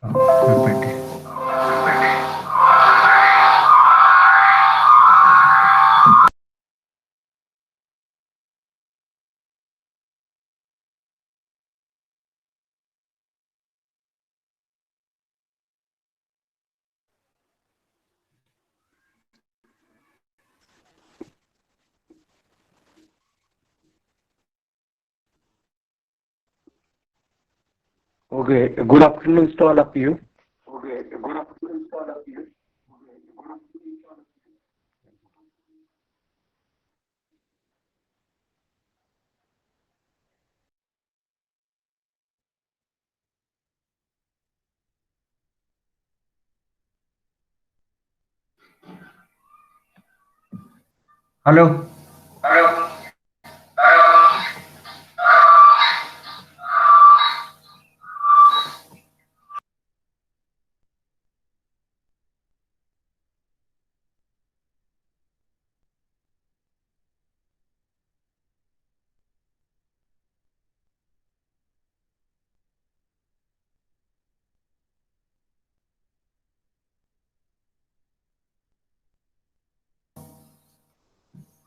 Repeat. Okay, good afternoon to all of you. Hello.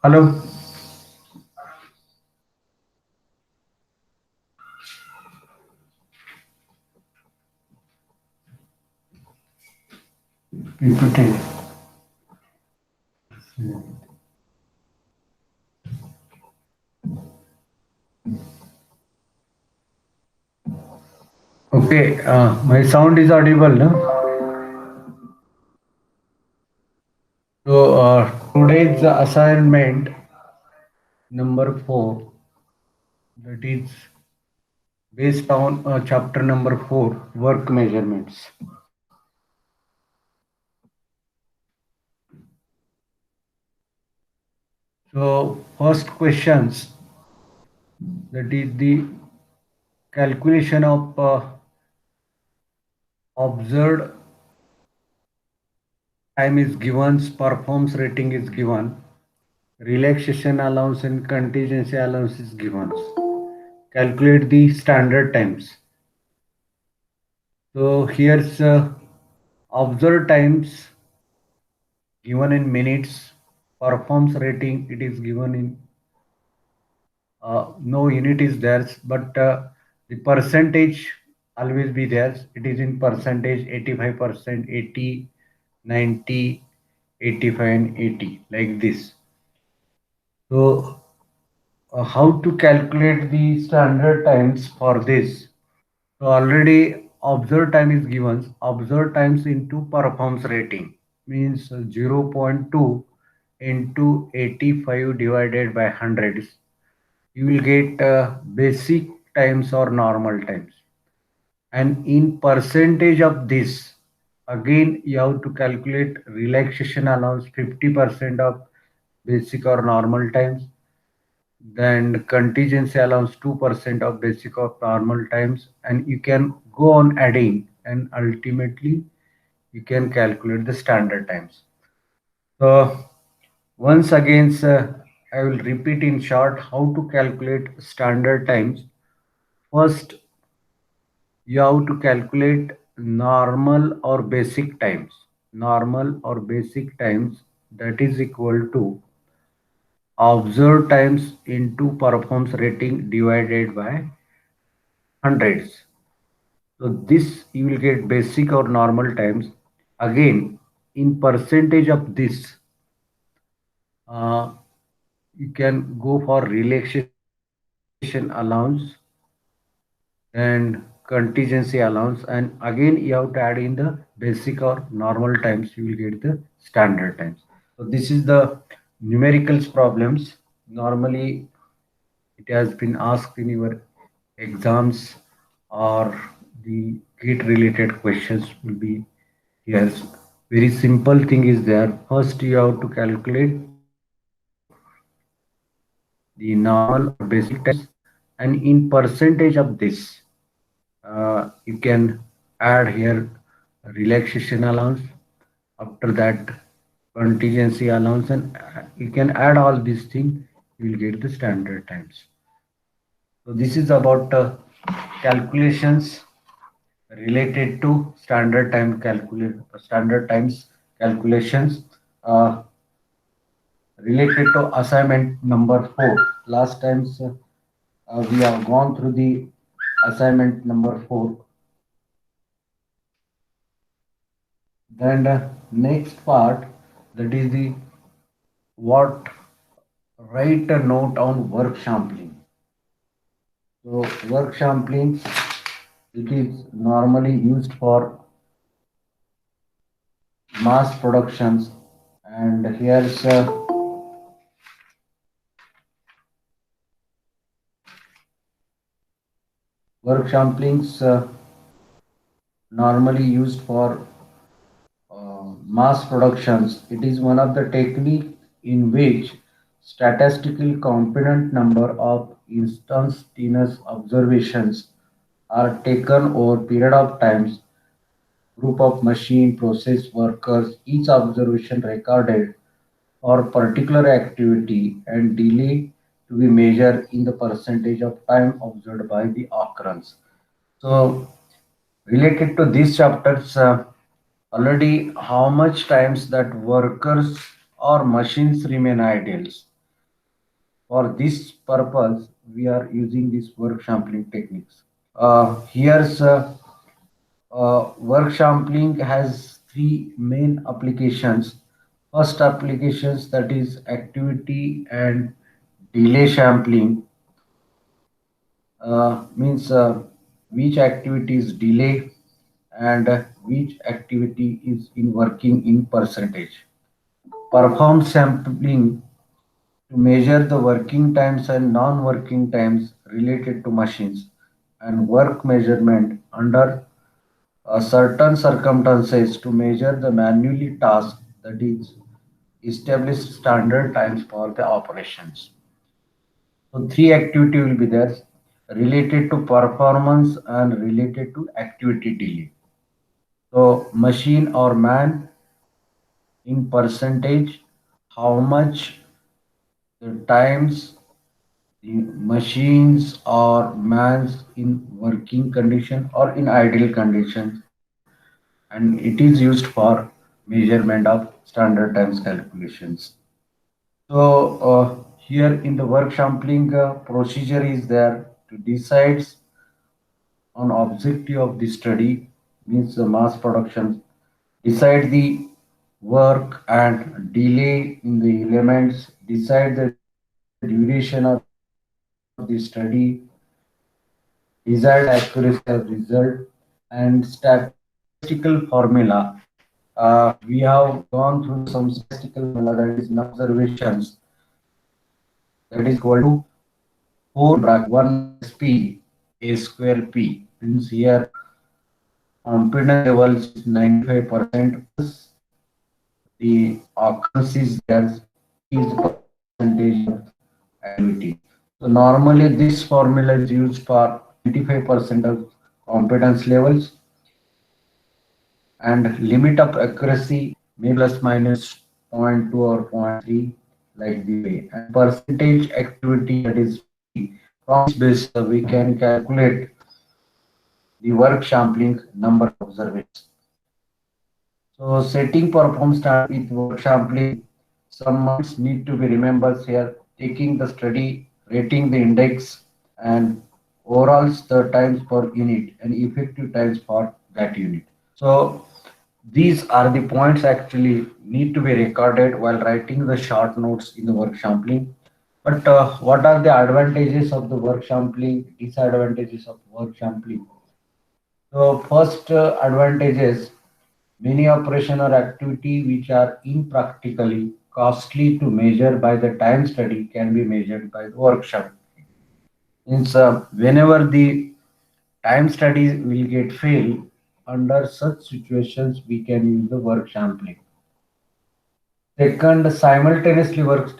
Hello. Repeat. Okay. My sound is audible, no? So today's assignment number 4, that is based on chapter number 4, work measurements. So first questions, that is the calculation of observed time is given, performance rating is given, relaxation allowance and contingency allowance is given. Calculate the standard times. So here's observed times given in minutes, performance rating it is given in no unit is there, but the percentage always be there. It is in percentage 85%, 80, 90, 85 and 80 like this. So how to calculate the standard times for this? So already observed time is given. Observed times into performance rating means 0.2 into 85 divided by 100. You will get basic times or normal times. And in percentage of this, again you have to calculate relaxation allowance 50% of basic or normal times, then contingency allowance 2% of basic of normal times, and you can go on adding and ultimately you can calculate the standard times. So once again I will repeat in short how to calculate standard times. First, you have to calculate normal or basic times. Normal or basic times, that is equal to observed times into performance rating divided by hundreds. So this you will get basic or normal times. Again, in percentage of this, uh, you can go for relaxation allowance and contingency allowance, and again you have to add in the basic or normal times, you will get the standard times. So this is the numericals problems. Normally it has been asked in your exams, or the gate related questions will be here. Very simple thing is there. First you have to calculate the normal or basic times, and in percentage of this you can add here relaxation allowance, after that contingency allowance, and you can add all these things, you will get the standard times. So this is about calculations related to standard times calculations uh, related to assignment number 4. Last times we have gone through the assignment number 4. Then next part, that is the what write a note on work sampling. So work sampling, it is normally used for mass productions, and here's work samplings normally used for mass productions. It is one of the technique in which statistical component number of instantaneous observations are taken over period of times. Group of machine process workers, each observation recorded for particular activity and delay to be measured in the percentage of time observed by the occurrence. So related to these chapters, already how much times that workers or machines remain idle. For this purpose, we are using this work sampling techniques. Here's work sampling has three main applications. First applications, that is activity and delay sampling, means which activity is delay and which activity is in working in percentage. Perform sampling to measure the working times and non-working times related to machines, and work measurement under certain circumstances to measure the manually task, that is established standard times for the operations. So three activity will be there related to performance and related to activity delay. So machine or man in percentage, how much the times the machines or mans in working condition or in ideal condition, and it is used for measurement of standard times calculations. So here in the work sampling procedure is there to decide on objective of the study, means the mass production, decide the work and delay in the elements, decide the duration of the study, desired accuracy of result, and statistical formula. We have gone through some statistical formula, that is number of observations, that is equal to 4 bracket 1 minus p a square p, means here confidence levels is 95% plus the occurrence is there, p is the percentage of activity. So normally this formula is used for 95% of competence levels, and limit of accuracy may plus minus zero point 0.2 or zero point 0.3, like the way, and percentage activity, that is p. From this base we can calculate the work sampling number of observations. So setting perform start with work sampling. Some months need to be remembered here. Taking the study, rating the index, and overalls the times per unit and effective times for that unit. So these are the points actually need to be recorded while writing the short notes in the work sampling. But what are the advantages of the work sampling, disadvantages of work sampling? So first advantages, many operation or activity which are impractically costly to measure by the time study can be measured by the workshop. Means whenever the time study will get fail, under such situations we can use the work sampling. Second, simultaneously work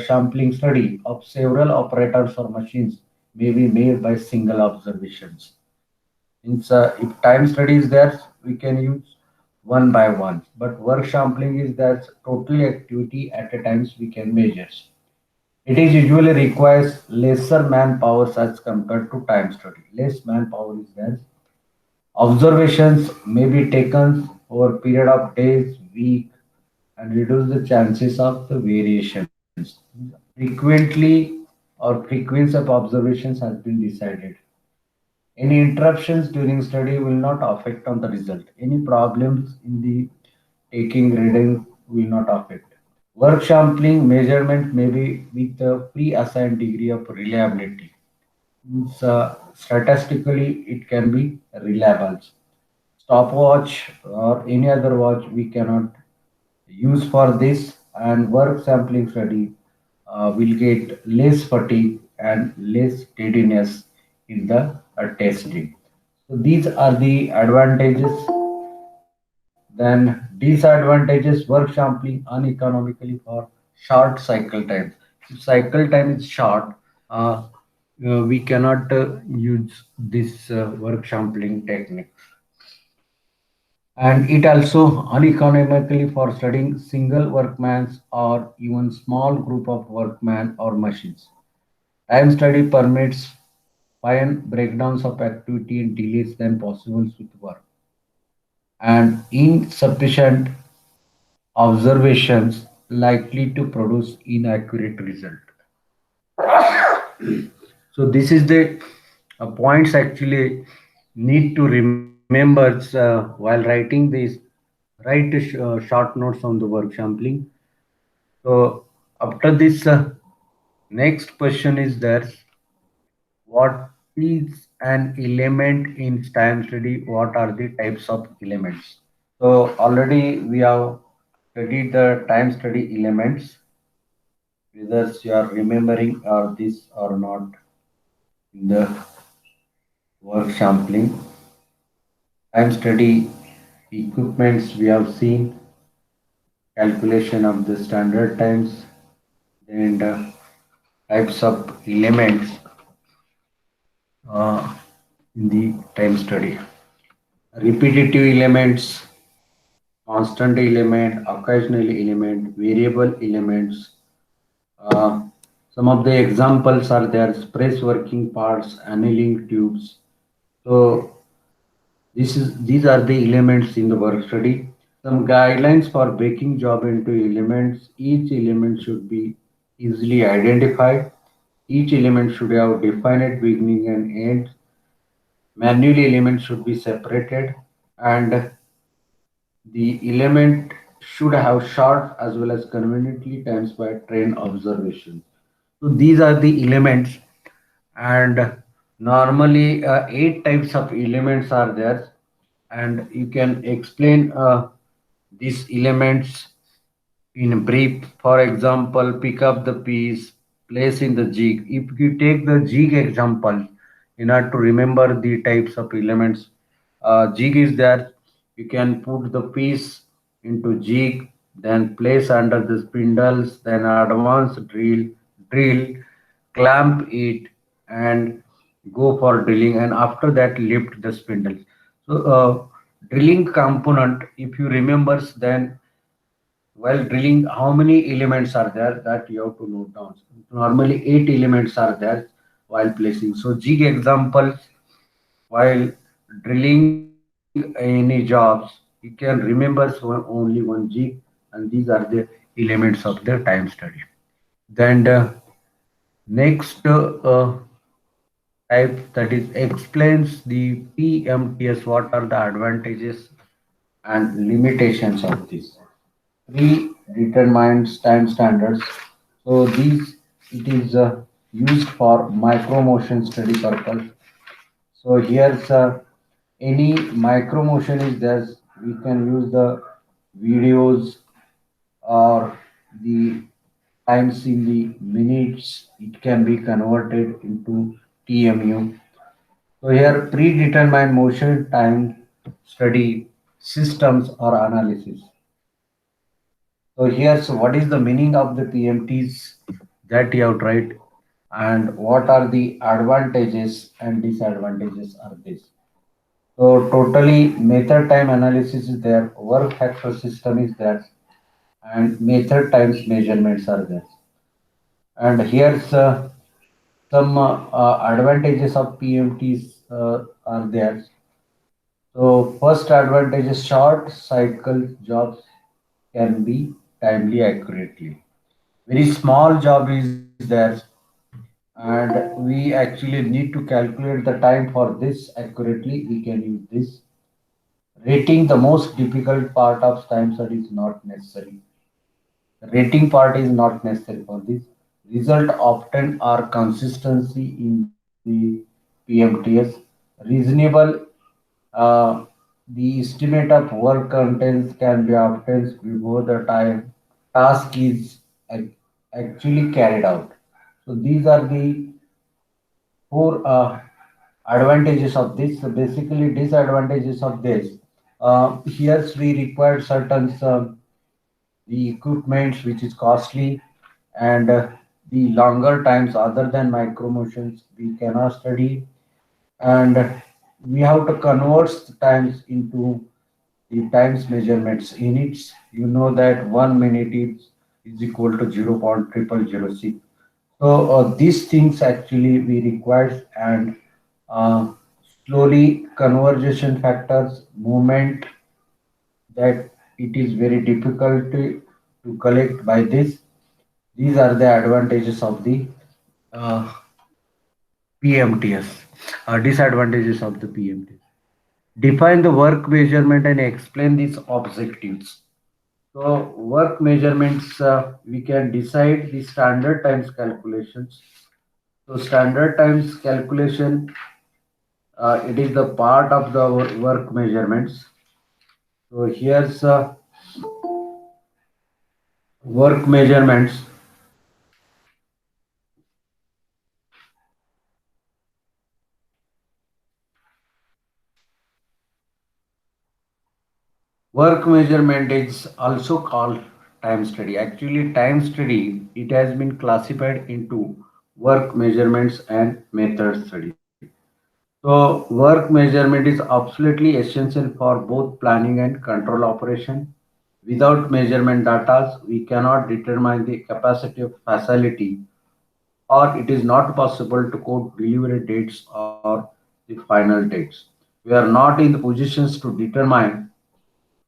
sampling study of several operators or machines may be made by single observations. Means if time study is there, we can use one by one. But work sampling is that total activity at a times we can measure. It is usually requires lesser manpower as compared to time study. Less manpower is there. Observations may be taken over a period of days, week, and reduce the chances of the variations. Frequently or frequency of observations has been decided. Any interruptions during study will not affect on the result. Any problems in the taking reading will not affect. Work sampling measurement may be with a pre-assigned degree of reliability. Means, statistically, it can be reliable. Stopwatch or any other watch we cannot use for this, and work sampling study will get less fatigue and less steadiness in the testing. So these are the advantages. Then disadvantages, work sampling uneconomically for short cycle times. If cycle time is short, uh, we cannot use this work sampling technique. And it also uneconomically for studying single workmans or even small group of workmen or machines. Time study permits fine breakdowns of activity and delays than possible with work, and insufficient observations likely to produce inaccurate result. So this is the points actually need to remember while writing this. Write short notes on the work sampling. So after this, next question is there: what is an element in time study? What are the types of elements? So already we have studied the time study elements, whether you are remembering or this or not in the work sampling. Time study equipments we have seen, calculation of the standard times, and types of elements uh, in the time study. Repetitive elements, constant element, occasional element, variable elements. Uh, some of the examples are there: press working parts, annealing tubes. So these are the elements in the work study. Some guidelines for breaking job into elements. Each element should be easily identified. Each element should have defined beginning and end. Manual elements should be separated, and the element should have short as well as conveniently times by train observation. So these are the elements, and normally eight types of elements are there, and you can explain these elements in brief. For example, pick up the piece, place in the jig. If you take the jig example, in order to remember the types of elements, jig is there. You can put the piece into jig, then place under the spindles, then advance drill, clamp it, and go for drilling. And after that, lift the spindles. So, drilling component, if you remembers, then while drilling, how many elements are there that you have to note down? Normally, eight elements are there while placing. So, jig examples, while drilling any jobs, you can remember only one jig, and these are the elements of the time study. Then next type, that is explains the PMTS. What are the advantages and limitations of this? Predetermined time standards. So these, it is used for micro motion study purpose. So here's any micro motion is there, we can use the videos or the times in the minutes, it can be converted into TMU. So here predetermined motion time study systems or analysis. So here's what is the meaning of the PMTs that you have tried and what are the advantages and disadvantages are this. So totally method time analysis is there, work factor system is there, and method times measurements are there. And here's some advantages of PMTs are there. So first advantage is short cycle jobs can be timely accurately. Very small job is there, and we actually need to calculate the time for this accurately. We can use this. Rating the most difficult part of time study is not necessary. The rating part is not necessary for this. Result often are consistency in the PMTS. Reasonable, uh, the estimate of work contents can be obtained before the time task is actually carried out. So these are the four advantages of this. So basically, disadvantages of this. Here we require certain the equipment which is costly and the longer times other than micro motions we cannot study, and we have to convert the times into the times measurements units. You know that 1 minute is equal to 0.0006. So these things actually we require, and uh, slowly conversion factors movement that it is very difficult to collect by this. These are the advantages of the uh, PMTS. Disadvantages of the PMTS. Define the work measurement and explain these objectives. So work measurements, we can decide the standard times calculations. So standard times calculation, it is the part of the work measurements. So here's work measurements. Work measurement is also called time study. Actually, time study, it has been classified into work measurements and method study. So work measurement is absolutely essential for both planning and control operation. Without measurement data, we cannot determine the capacity of facility, or it is not possible to quote delivery dates or the final dates. We are not in the positions to determine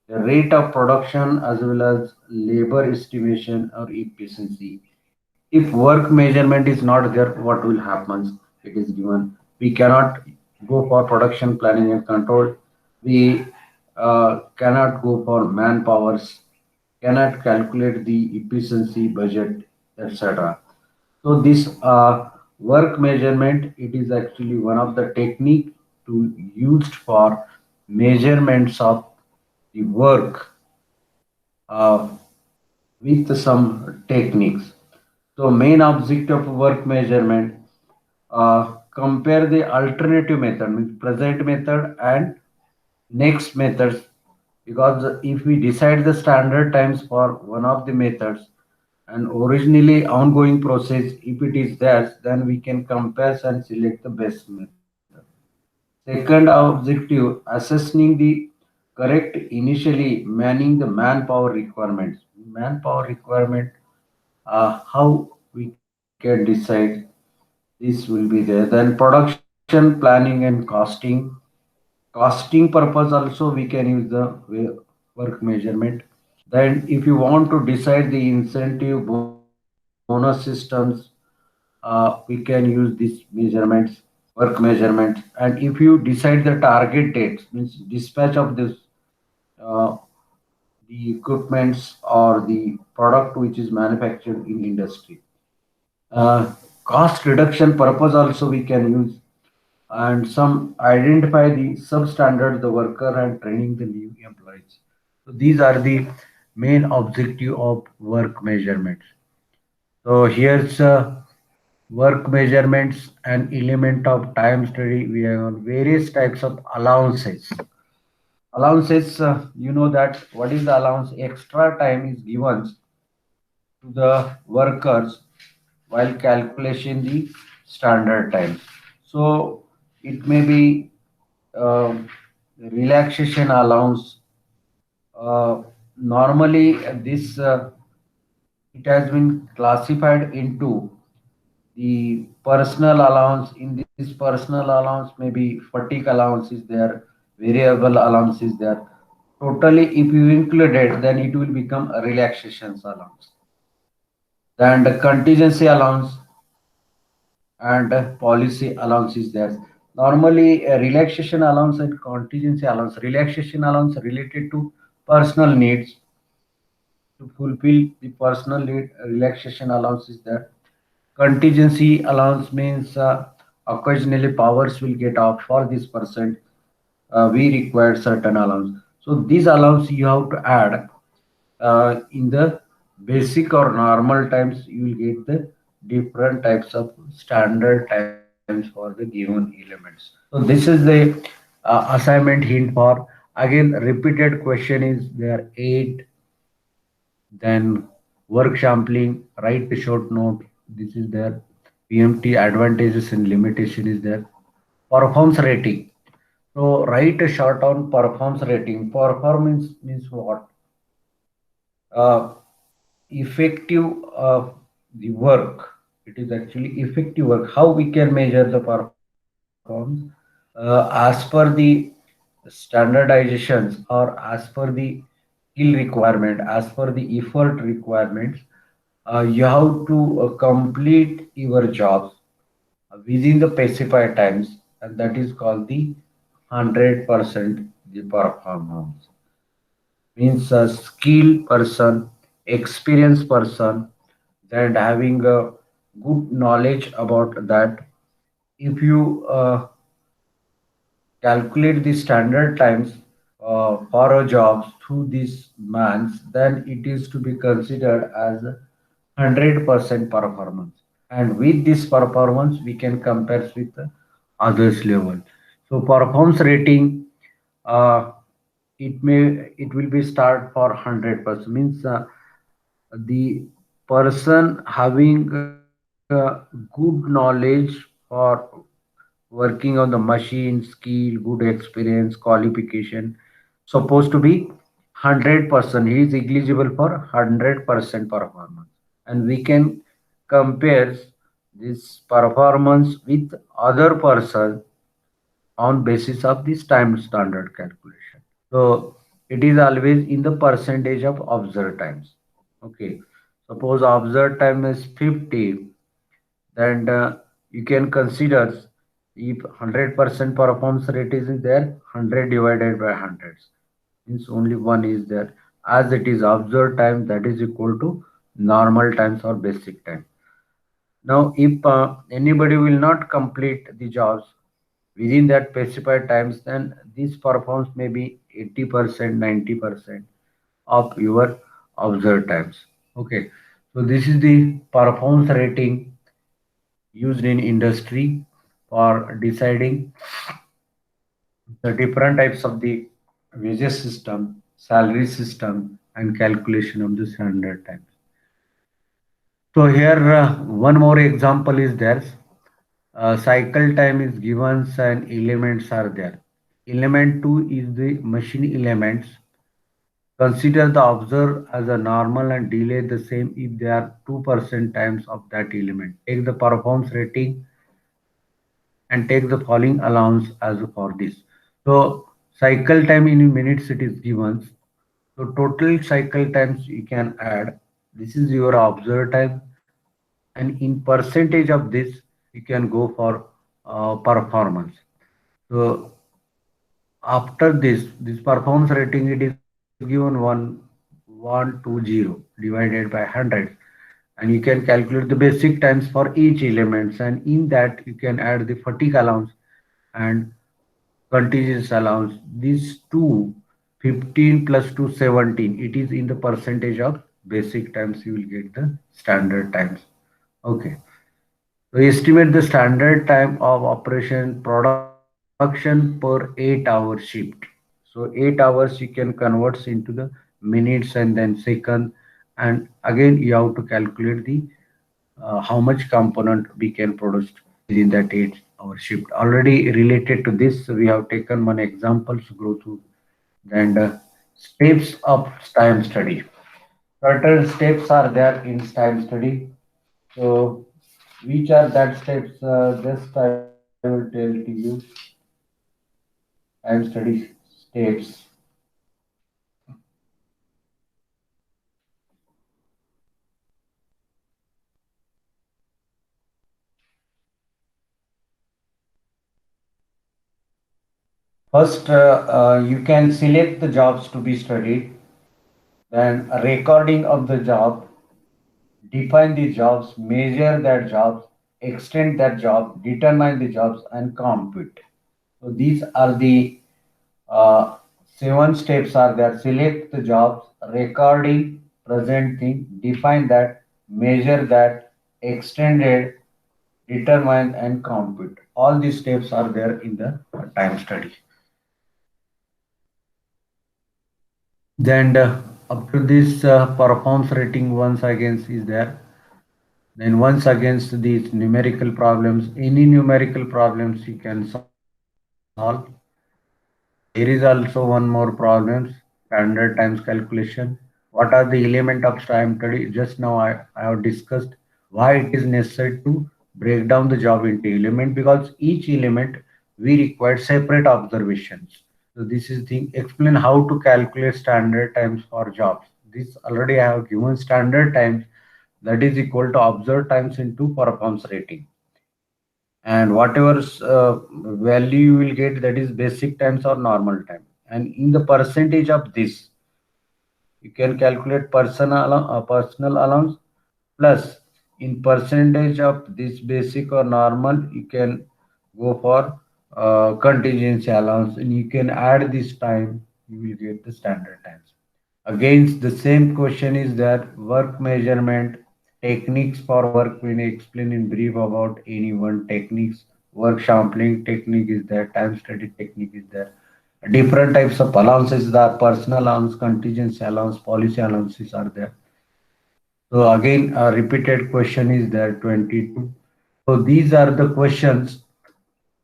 the rate of production as well as labor estimation or efficiency. If work measurement is not there, what will happen? It is given. We cannot go for production planning and control. We cannot go for manpowers, cannot calculate the efficiency budget, etc. So this work measurement, it is actually one of the technique to used for measurements of the work uh, with some techniques. So main objective of work measurement, compare the alternative method, means present method and next methods, because if we decide the standard times for one of the methods and originally ongoing process, if it is there, then we can compare and select the best method. Second objective, assessing the correct initially manning the manpower requirements. Manpower requirement, how we can decide this will be there. Then production planning and costing. Costing purpose also we can use the work measurement. Then if you want to decide the incentive bonus systems, we can use these measurements, work measurements. And if you decide the target dates, means dispatch of this uh, the equipments or the product which is manufactured in industry. Cost reduction purpose also we can use. and some identify the substandard the worker and training the new employees. So these are the main objective of work measurements. So here's work measurements and element of time study. We have various types of allowances. Allowances, you know that what is the allowance? Extra time is given to the workers while calculating the standard time. So it may be um relaxation allowance. Normally, this it has been classified into the personal allowance. In this personal allowance, maybe fatigue allowance is there, variable allowance is there. Totally, if you include it, then it will become a relaxation allowance. Then the contingency allowance and policy allowance is there. Normally, relaxation allowance and contingency allowance. Relaxation allowance related to personal needs to fulfill the personal need. Relaxation allowance is there. Contingency allowance means occasionally powers will get off for this person. We require certain allowance. So these allowance you have to add in the basic or normal times. You will get the different types of standard times for the given elements. So this is the assignment hint for. Again, repeated question is there eight. Then work sampling, write a short note. This is there. PMT advantages and limitation is there. Performance rating. So write a short on performance rating. Performance means what? Uh, Effective the work. It is actually effective work. How we can measure the performance? As per the standardizations or as per the skill requirement, as per the effort requirements, you have to complete your jobs within the specified times, and that is called the 100% the performance. Means a skilled person, experienced person, and having a good knowledge about that. If you calculate the standard times for a job through these months, then it is to be considered as 100% performance. And with this performance, we can compare with the others level. So performance rating, uh, it will be start for 100% means the person having good knowledge or working on the machine, skill, good experience, qualification, supposed to be 100%. He is eligible for 100% performance. And we can compare this performance with other person on basis of this time standard calculation. So it is always in the percentage of observed times. Okay. Suppose observed time is 50, then you can consider if 100% performance rate is there, 100 divided by 100 means only one is there. As it is observed time, that is equal to normal times or basic time. Now, if anybody will not complete the jobs within that specified times, then this performance may be 80%, 90% of your observed times. Okay, so this is the performance rating used in industry for deciding the different types of the wages system, salary system, and calculation of the standard times. So here one more example is there. Cycle time is given and elements are there. Element 2 is the machine elements. Consider the observer as a normal and delay the same if they are 2% times of that element. Take the performance rating and take the following allowance as for this. So cycle time in minutes it is given. So total cycle times you can add. This is your observed time, and in percentage of this you can go for performance. So after this performance rating it is given 1120 divided by 100, and you can calculate the basic times for each elements, and in that you can add the fatigue allowance. and contingent allowance. These two, 15 plus 2, 17. It is in the percentage of basic times. You will get the standard times. Okay. So estimate the standard time of operation production per 8-hour shift. So 8 hours you can convert into the minutes and then second, and again you have to calculate the how much component we can produce within that 8-hour shift. Already related to this, we have taken one example to go through. And steps of time study. Certain steps are there in time study. So which are that steps? Just I will tell to you. Time study steps. First, you can select the jobs to be studied. Then a recording of the job, define the jobs, measure that jobs, extend that job, determine the jobs, and compute. So these are the uh, 7 steps are there. Select the jobs, recording, presenting, define that, measure that, extended, determine, and compute. All these steps are there in the time study. Then up to this performance rating once again is there. Then once against these numerical problems, any numerical problems you can solve. There is also one more problem, standard times calculation. What are the element of time study? Just now I have discussed why it is necessary to break down the job into element, because each element we require separate observations. So this is the explain how to calculate standard times for jobs. This already I have given standard times, that is equal to observed times into performance rating, and whatever value you will get, that is basic times or normal time, and in the percentage of this you can calculate personal allowance, plus in percentage of this basic or normal you can go for contingency allowance, and you can add this time, you will get the standard times. Against the same question is that work measurement techniques for work, when explain in brief about any one techniques. Work sampling technique is there, time study technique is there. Different types of allowances, the personal allowance, contingency allowance, policy allowances are there. So again, a repeated question is there, 22. So these are the questions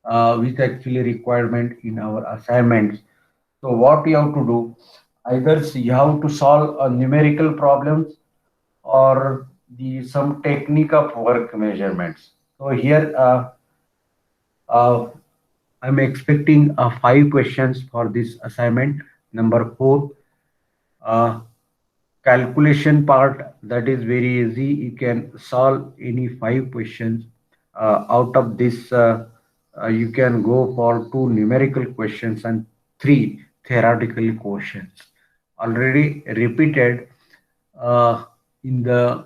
which actually requirement in our assignments. So what you have to do, either you have to solve a numerical problems or the some technique of work measurements. So here uh, I'm expecting 5 questions for this assignment. Number 4, uh, calculation part, that is very easy. You can solve any 5 questions. Out of this, you can go for 2 numerical questions and 3 theoretical questions. Already repeated in the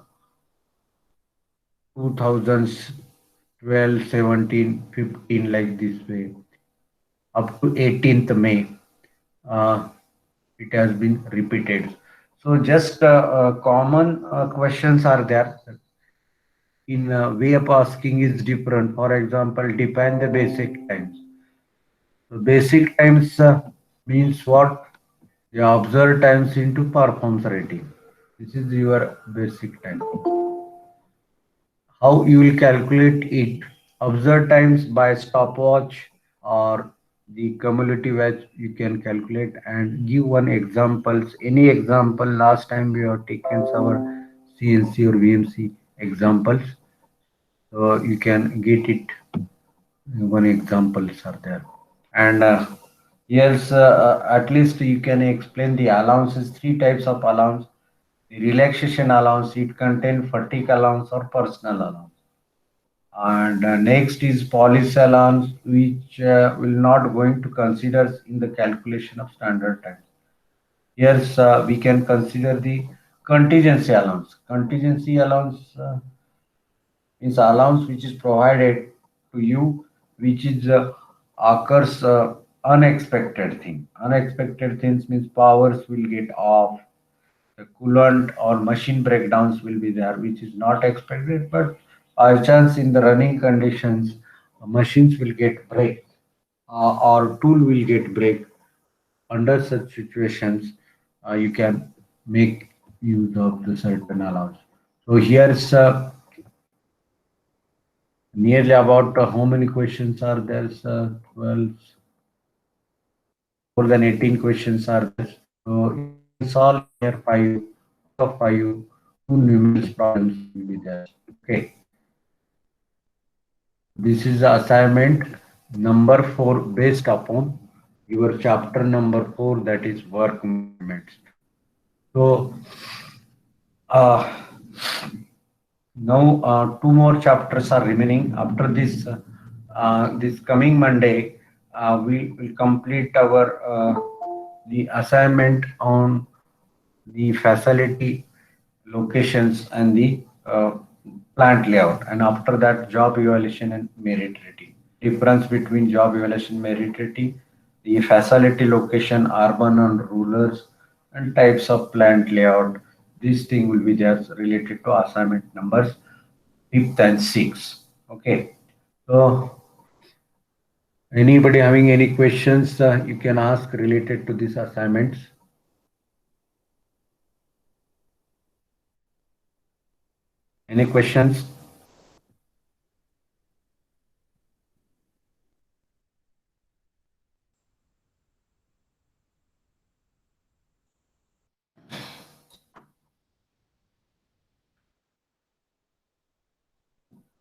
2012, 17, 15, like this way, up to 18th May. Uh, it has been repeated. So just common questions are there. In way of asking is different. For example, define the basic times. So basic times means what? The observed times into performance rating. This is your basic time. How you will calculate it? Observed times by stopwatch or the cumulative edge you can calculate, and give one examples. Any example, last time we have taken our CNC or VMC examples, so you can get it. One examples are there, and yes, at least you can explain the allowances. 3 types of allowance: the relaxation allowance, it contain fatigue allowance or personal allowance. And next is policy allowance, which will not going to consider in the calculation of standard time. Yes, we can consider the contingency allowance. Contingency allowance is allowance which is provided to you, which is occurs unexpected thing. Unexpected things means powers will get off, the coolant or machine breakdowns will be there, which is not expected, but by chance in the running conditions, machines will get break or tool will get break. Under such situations, you can make use of the certain allows. So here's nearly about how many questions are there? 12, more than 18 questions are there. So you can solve here five out of five, two numerous problems will be there. Okay, this is the assignment number 4 based upon your chapter number 4, that is work measurements. So uh, now two more chapters are remaining. After this, this coming Monday, we will complete our the assignment on the facility locations and the plant layout, and after that job evaluation and merit rating. Difference between job evaluation merit rating, the facility location, urban and rurals, and types of plant layout. This thing will be just related to assignment numbers 5th and 6th. Okay, so anybody having any questions, you can ask related to these assignments. Any questions?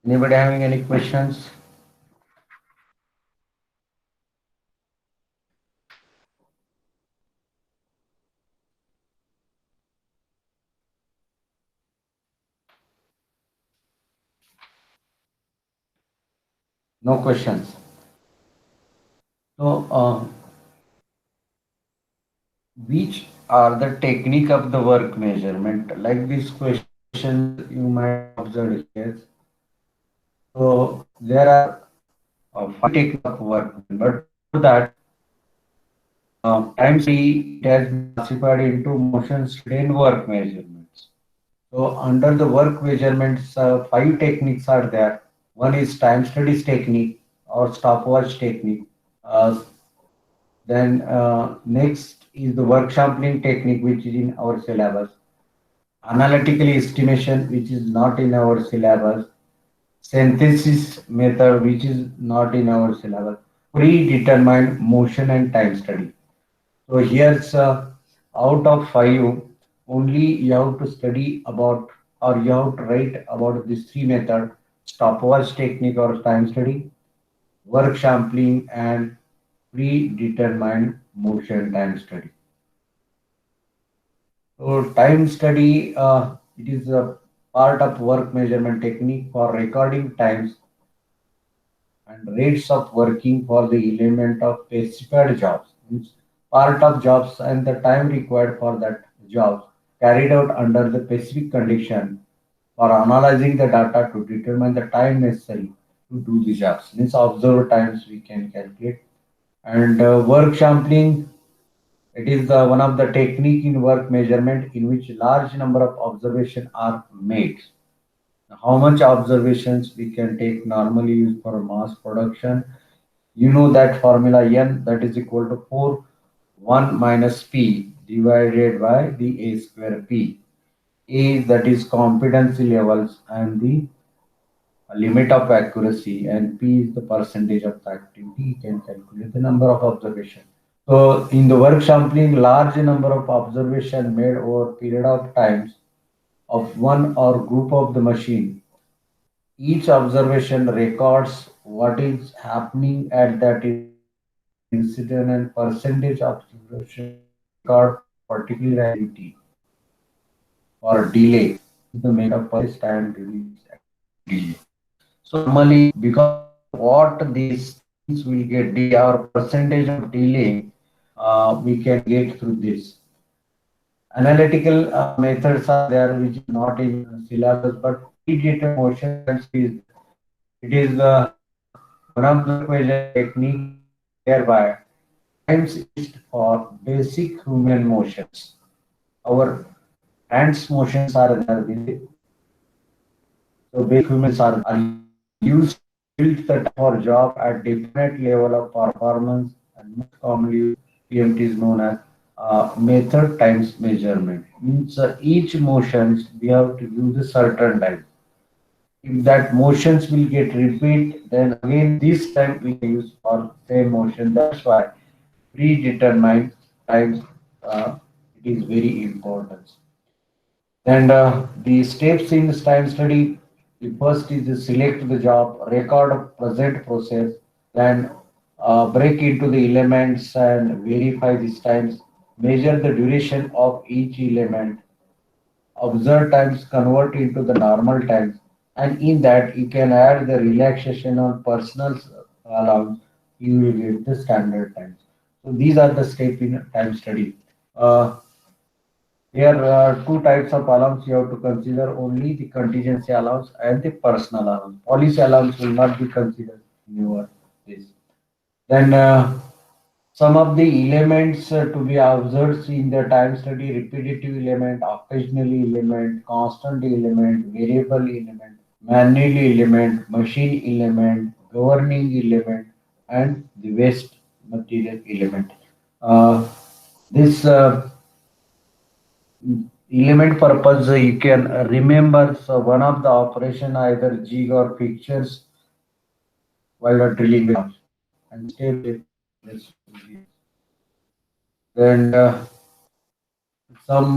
Anybody having any questions? No questions. So, which are the technique of the work measurement? Like these questions you might have observed here. So there are five techniques of work, but before that, time study it has been classified into motion study and work measurements. So under the work measurements, five techniques are there. One is time studies technique or stopwatch technique. Uh, then next is the work sampling technique, which is in our syllabus. Analytical estimation, which is not in our syllabus. Synthesis method, which is not in our syllabus. Predetermined motion and time study. So here's out of five, only you have to study about or you have to write about these three methods: stopwatch technique or time study, work sampling, and predetermined motion time study. So time study, it is a part of work measurement technique for recording times and rates of working for the element of specified jobs. Means part of jobs and the time required for that jobs carried out under the specific condition for analyzing the data to determine the time necessary to do the jobs. Means observed times we can calculate. And work sampling, it is one of the technique in work measurement in which large number of observations are made. How much observations we can take normally used for mass production? You know that formula n, that is equal to 4 1 minus p divided by the a square p. A, that is competency levels and the limit of accuracy, and p is the percentage of the activity. You can calculate the number of observations. So in the work sampling, large number of observation made over period of times of one or group of the machine. Each observation records what is happening at that incident, and percentage of observation record for particular activity or delay is the made up per time release delay. So normally, because of what these things will get delay or percentage of delay, we can get through this. Analytical methods are there, which is not in syllabus, but predetermined motion is it is one of the measure technique thereby times is for basic human motions. Our hands motions are there. So basic humans are used to build the time for job at definite level of performance, and most commonly PMT is known as method times measurement. Means each motions we have to use a certain time. If that motions will get repeat, then again this time we can use for same motion. That's why predetermined times it is very important. And the steps in this time study, the first is to select the job, record a present process, then break into the elements and verify these times, measure the duration of each element, observe times, convert into the normal times, and in that you can add the relaxation on personal allowance, you will get the standard times. So these are the steps in time study. Uh, Here are two types of allowance you have to consider only the contingency allowance and the personal allowance. Policy allowance will not be considered in your list. Then some of the elements to be observed in the time study: repetitive element, occasionally element, constant element, variable element, manual element, machine element, governing element, and the waste material element. Uh, this element purpose you can remember, so one of the operation either jig or fixtures while drilling the house and the step this then some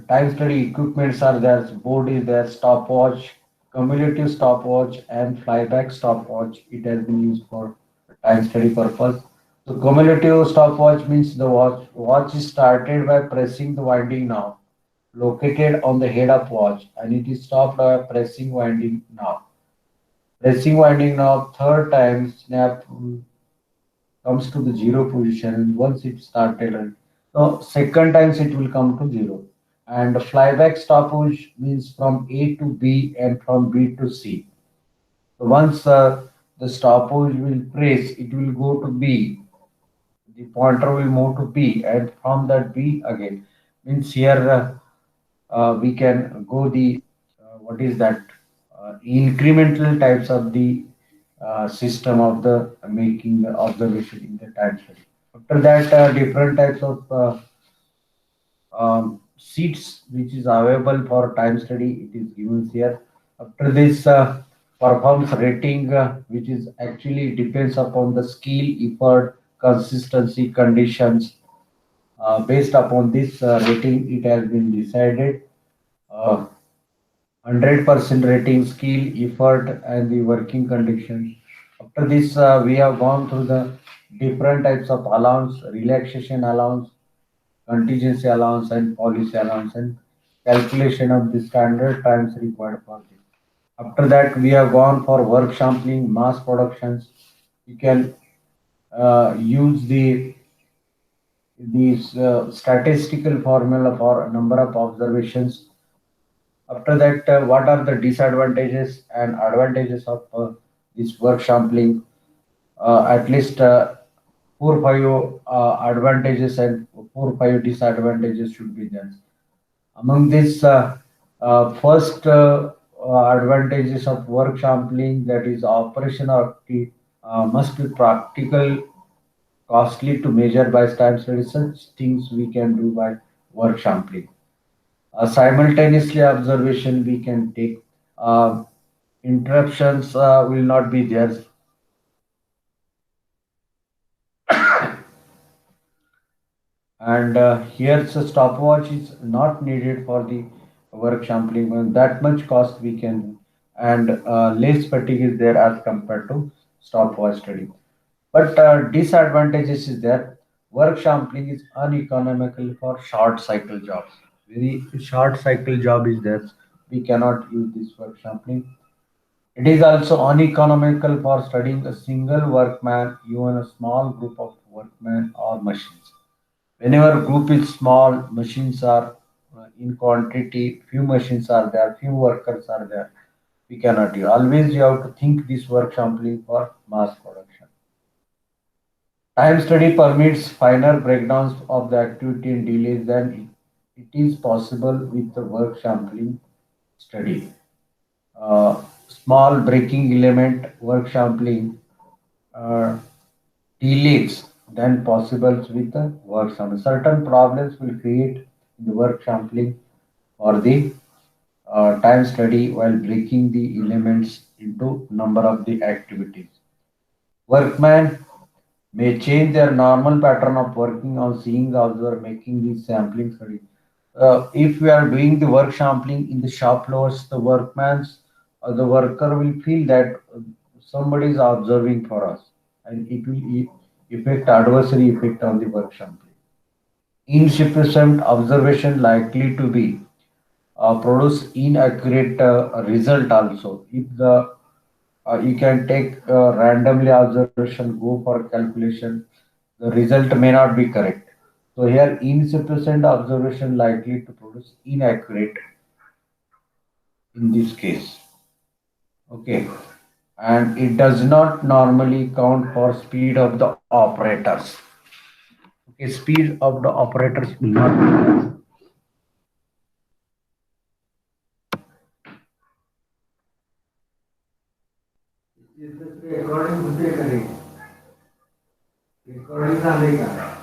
time study equipments are there. Board is there, stopwatch, cumulative stopwatch, and flyback stopwatch. It has been used for time study purpose. So cumulative stopwatch means the watch is started by pressing the winding knob located on the head of watch, and it is stopped by pressing winding knob. Pressing winding knob third time snap comes to the zero position, and once it started, so second times it will come to zero. And flyback stoppage means from A to B and from B to C. So once the stoppage will press, it will go to B. The pointer will move to B, and from that B again. Means here we can go the what is that incremental types of the system of the making the observation in the time study. After that, different types of seats which is available for time study. It is given here. After this, performance rating, which is actually depends upon the skill, effort, consistency, conditions. Based upon this rating, it has been decided. 100% rating, skill, effort, and the working conditions. After this, we have gone through the different types of allowance, relaxation allowance, contingency allowance, and policy allowance, and calculation of the standard times required for this. After that, we have gone for work sampling, mass productions. You can use these statistical formula for a number of observations. After that, what are the disadvantages and advantages of this work sampling? At least four five advantages and four five disadvantages should be there. Among this, first advantages of work sampling, that is operation activity, must be practical, costly to measure by time study. Such things we can do by work sampling. Simultaneously observation we can take. Interruptions will not be there. And here the stopwatch is not needed for the work sampling. When that much cost we can do, and less fatigue is there as compared to stopwatch study. But disadvantages is there. Work sampling is uneconomical for short cycle jobs. Very short cycle job is there. We cannot use this work sampling. It is also uneconomical for studying a single workman, even a small group of workmen or machines. Whenever group is small, machines are in quantity, few machines are there, few workers are there. We cannot do. Always you have to think this work sampling for mass production. Time study permits finer breakdowns of the activity and delays than it is possible with the work sampling study. Small breaking element work sampling uh, delays than possible with the work sampling. Certain problems will create in the work sampling or the time study while breaking the elements into number of the activities. Workman may change their normal pattern of working on seeing the observer making the sampling study. If we are doing the work sampling in the shop floors, the workman's or the worker will feel that somebody is observing for us, and it will effect adversary effect on the work sampling. Insufficient observation likely to be produce inaccurate result also. If the you can take randomly observation, go for calculation, the result may not be correct. So here insufficient observation likely to produce inaccurate in this case. Okay, and it does not normally count for speed of the operators. Okay, speed of the operators will not be. recording होते करे recording झाले का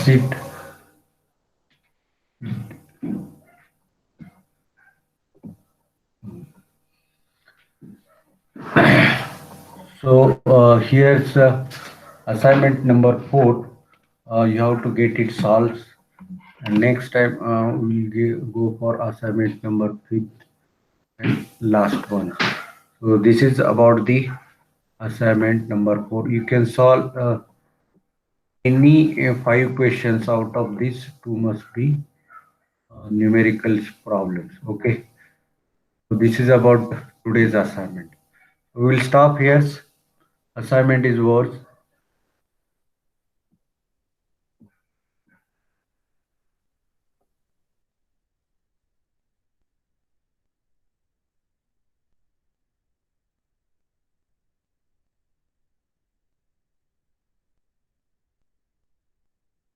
sit. So here's assignment number 4. You have to get it solved. And next time we'll go for assignment number 5th and last one. So this is about the assignment number 4. You can solve any 5 questions out of this. 2 must be numerical problems. Okay. So this is about today's assignment. We will stop here. Assignment is yours.